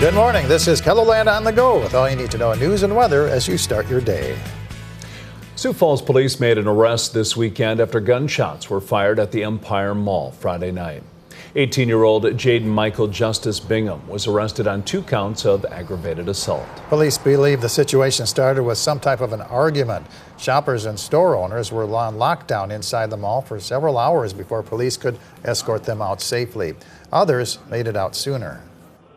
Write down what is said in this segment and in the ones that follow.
Good morning. This is KELOLAND on the go with all you need to know in news and weather as you start your day. Sioux Falls police made an arrest this weekend after gunshots were fired at the Empire Mall Friday night. 18-year-old Jaden Michael Justice Bingham was arrested on 2 counts of aggravated assault. Police believe the situation started with some type of an argument. Shoppers and store owners were on lockdown inside the mall for several hours before police could escort them out safely. Others made it out sooner.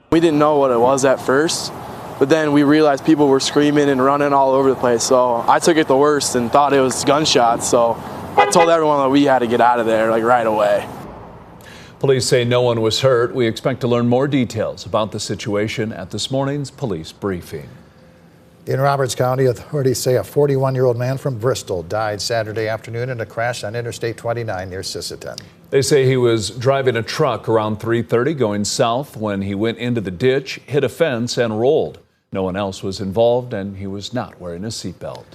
We didn't know what it was at first, but then we realized people were screaming and running all over the place. So I took it the worst and thought it was gunshots. So I told everyone that we had to get out of there right away. Police say no one was hurt. We expect to learn more details about the situation at this morning's police briefing. In Roberts County, authorities say a 41-year-old man from Bristol died Saturday afternoon in a crash on Interstate 29 near Sisseton. They say he was driving a truck around 3:30 going south when he went into the ditch, hit a fence, and rolled. No one else was involved, and he was not wearing a seatbelt.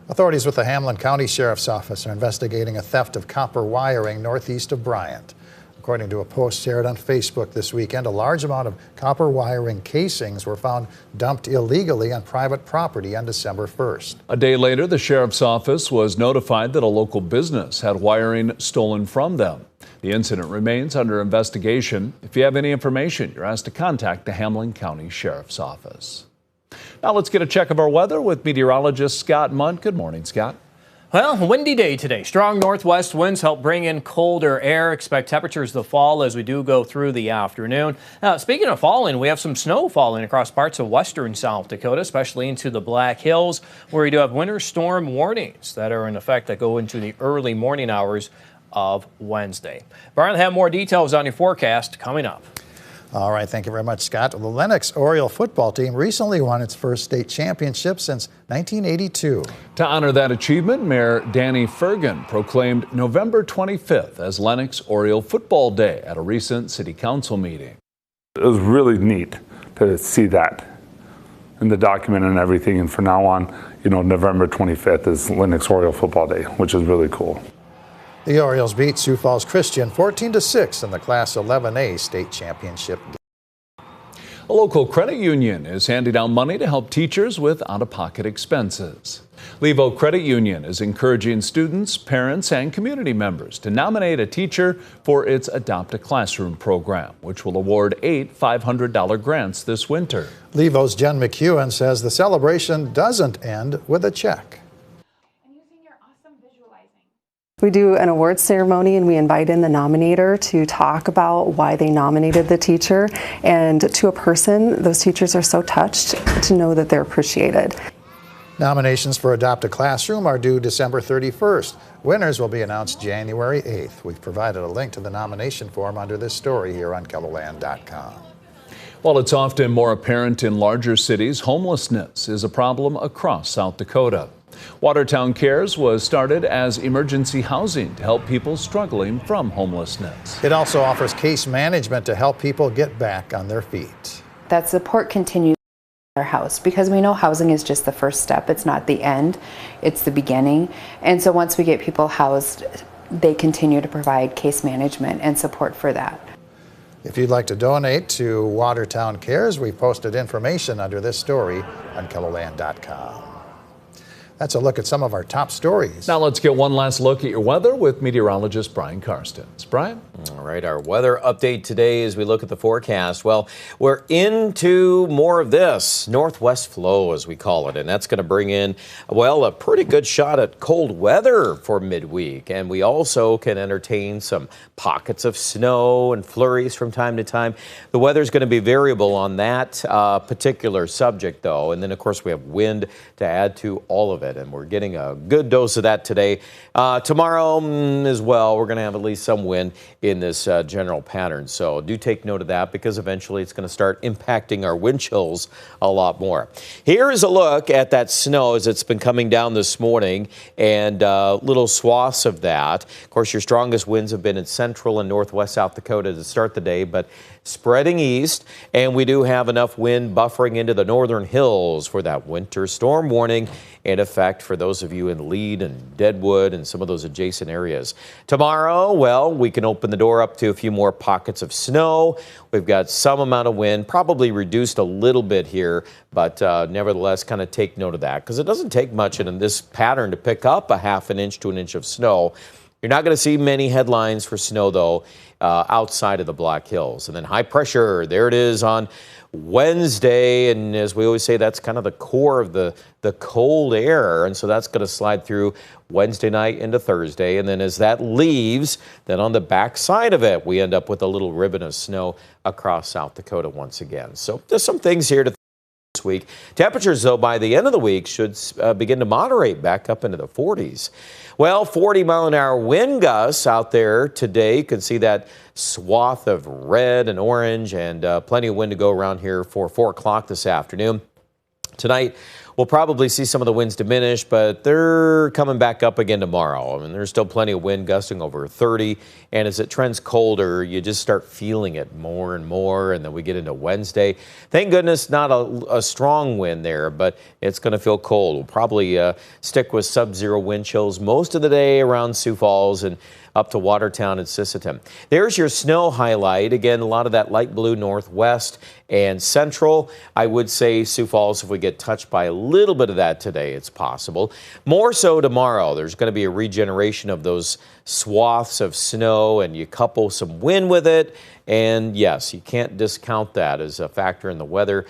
Authorities with the Hamlin County Sheriff's Office are investigating a theft of copper wiring northeast of Bryant. According to a post shared on Facebook this weekend, a large amount of copper wiring casings were found dumped illegally on private property on December 1st. A day later, the sheriff's office was notified that a local business had wiring stolen from them. The incident remains under investigation. If you have any information, you're asked to contact the Hamlin County Sheriff's Office. Now let's get a check of our weather with meteorologist Scott Munt. Good morning, Scott. Well, a windy day today. Strong northwest winds help bring in colder air. Expect temperatures to fall as we do go through the afternoon. Now, speaking of falling, we have some snow falling across parts of western South Dakota, especially into the Black Hills, where we do have winter storm warnings that are in effect that go into the early morning hours of Wednesday. Brian will have more details on your forecast coming up. All right, thank you very much, Scott. The Lennox Oriole football team recently won its first state championship since 1982. To honor that achievement, Mayor Danny Fergan proclaimed November 25th as Lennox Oriole Football Day at a recent city council meeting. It was really neat to see that in the document and everything, and from now on, November 25th is Lennox Oriole Football Day, which is really cool. The Orioles beat Sioux Falls Christian 14-6 in the Class 11A state championship. A local credit union is handing out money to help teachers with out-of-pocket expenses. Levo Credit Union is encouraging students, parents, and community members to nominate a teacher for its Adopt a Classroom program, which will award 8 $500 grants this winter. Levo's Jen McEwen says the celebration doesn't end with a check. We do an awards ceremony and we invite in the nominator to talk about why they nominated the teacher. And to a person, those teachers are so touched to know that they're appreciated. Nominations for Adopt a Classroom are due December 31st. Winners will be announced January 8th. We've provided a link to the nomination form under this story here on KELOLAND.com. While it's often more apparent in larger cities, homelessness is a problem across South Dakota. Watertown Cares was started as emergency housing to help people struggling from homelessness. It also offers case management to help people get back on their feet. That support continues in our house because we know housing is just the first step. It's not the end, it's the beginning. And so once we get people housed, they continue to provide case management and support for that. If you'd like to donate to Watertown Cares, we've posted information under this story on KELOLAND.com. That's a look at some of our top stories. Now let's get one last look at your weather with meteorologist Brian Karstens. Brian? All right, our weather update today as we look at the forecast. Well, we're into more of this northwest flow, as we call it, and that's going to bring in, well, a pretty good shot at cold weather for midweek. And we also can entertain some pockets of snow and flurries from time to time. The weather's going to be variable on that particular subject, though. And then, of course, we have wind to add to all of it. And we're getting a good dose of that today. Tomorrow as well, we're going to have at least some wind in this general pattern. So do take note of that because eventually it's going to start impacting our wind chills a lot more. Here is a look at that snow as it's been coming down this morning and little swaths of that. Of course, your strongest winds have been in central and northwest South Dakota to start the day, but spreading east, and we do have enough wind buffering into the northern hills for that winter storm warning in effect effect for those of you in Lead and Deadwood and some of those adjacent areas. Tomorrow, well, we can open the door up to a few more pockets of snow. We've got some amount of wind, probably reduced a little bit here, but nevertheless, kind of take note of that because it doesn't take much in this pattern to pick up a half an inch to an inch of snow. You're not going to see many headlines for snow, though, outside of the Black Hills. And then high pressure, there it is on Wednesday. And as we always say, that's kind of the core of the cold air. And so that's going to slide through Wednesday night into Thursday. And then as that leaves, then on the back side of it, we end up with a little ribbon of snow across South Dakota once again. So there's some things here to this week. Temperatures, though, by the end of the week should begin to moderate back up into the 40s. Well, 40-mile-an-hour wind gusts out there today. You can see that swath of red and orange and plenty of wind to go around here for 4 o'clock this afternoon. Tonight, we'll probably see some of the winds diminish, but they're coming back up again tomorrow. I mean, there's still plenty of wind gusting over 30, and as it trends colder, you just start feeling it more and more, and then we get into Wednesday. Thank goodness not a strong wind there, but it's going to feel cold. We'll probably stick with sub-zero wind chills most of the day around Sioux Falls and up to Watertown and Sisseton. There's your snow highlight. Again, a lot of that light blue northwest and central. I would say Sioux Falls, if we get touched by a little bit of that today, it's possible. More so tomorrow. There's going to be a regeneration of those swaths of snow, and you couple some wind with it. And yes, you can't discount that as a factor in the weather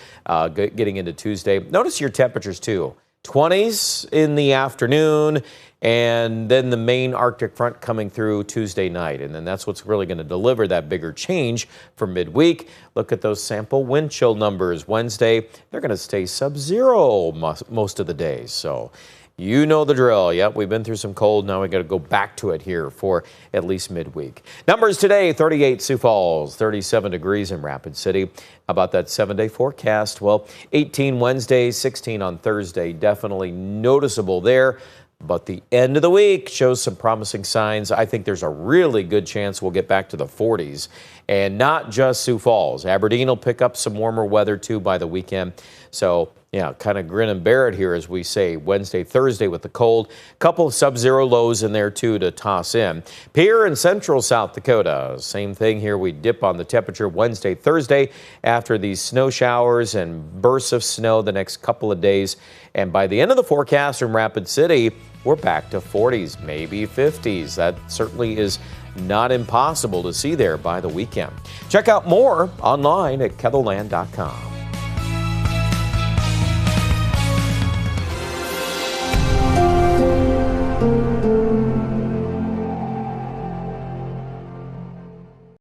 getting into Tuesday. Notice your temperatures too. 20s in the afternoon, and then the main Arctic front coming through Tuesday night. And then that's what's really going to deliver that bigger change for midweek. Look at those sample wind chill numbers. Wednesday, they're going to stay sub-zero most of the days. So you know the drill. Yep, we've been through some cold. Now we got to go back to it here for at least midweek. Numbers today, 38 Sioux Falls, 37 degrees in Rapid City. How about that 7-day forecast? Well, 18 Wednesday, 16 on Thursday. Definitely noticeable there. But the end of the week shows some promising signs. I think there's a really good chance we'll get back to the 40s. And not just Sioux Falls. Aberdeen will pick up some warmer weather, too, by the weekend. So, yeah, kind of grin and bear it here, as we say, Wednesday, Thursday with the cold. Couple of sub-zero lows in there, too, to toss in. Pierre in central South Dakota. Same thing here. We dip on the temperature Wednesday, Thursday after these snow showers and bursts of snow the next couple of days. And by the end of the forecast in Rapid City, we're back to 40s, maybe 50s. That certainly is not impossible to see there by the weekend. Check out more online at KETHLAND.com.